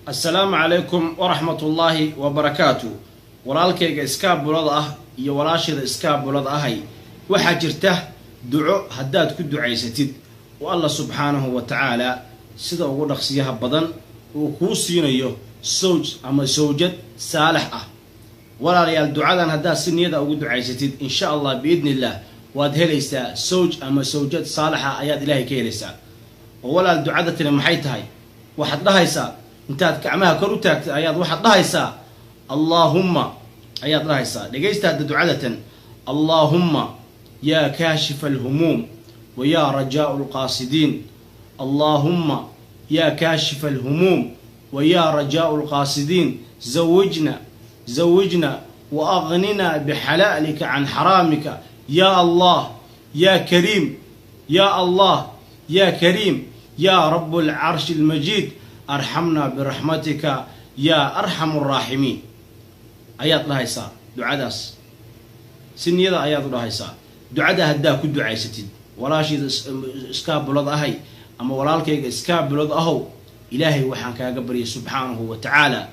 السلام عليكم ورحمة الله وبركاته. ولالكيغ اسكابولد iyo walaashida iskaabulad ahay waxa jirta duco hadaad ku duceysatid oo Allah subhanahu wa ta'ala sida ugu dhaqsiyaha badan uu ku siinayo zawj ama zawjad saalix ah. walaalayaal ducadan hadaad si niyada ugu duceysatid insha Allah biidnillah waad helaysaa zawj ama zawjad saalix ah ayaad Ilaahay ka helaysaa. oo walaal ducada tani maxay tahay? waxaad dhahaysaa intaad gacmaha kor u taagtay ayaad waxaad dhahaysaa Allahumma ayaad dhahaysaa dhageysta ducadatan Allahumma ya kashif al-humum wa ya rajaa al-qasidin. Allahumma ya kashif al-humum wa ya rajaa al-qasidin زوجنا وأغننا بحلالك عن حرامك يا الله يا كريم يا الله يا كريم يا رب العرش المجيد أرحمنا برحمتك يا أرحم الراحمين. آيات الله يسار دعاء سنيدا آيات الله يسار دعاء هدا كل دعاء ستين ولا شيء إسكاب بلاد أهي أما ولا لك إسكاب بلاد أهو إلهي وحنا كجبري سبحانه وتعالى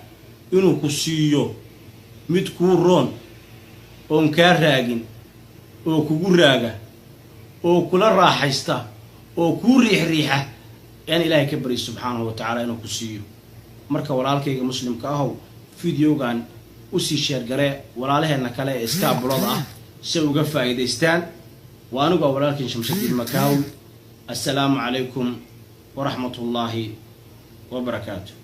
إنه كسيو متكورون أو كراجين أو كجراجة أو كل راحيستا أو كوريح ريحة يعني إلهي كبري سبحانه وتعالى إنه كسيو مركا ولا لك مسلم كأهو فيديو كان وسي شير قراء ولا له إنك لا إسكاب بلاد سوى قفا إيديستان وأنا قول لكن شمشتي المكاو. السلام عليكم ورحمة الله وبركاته.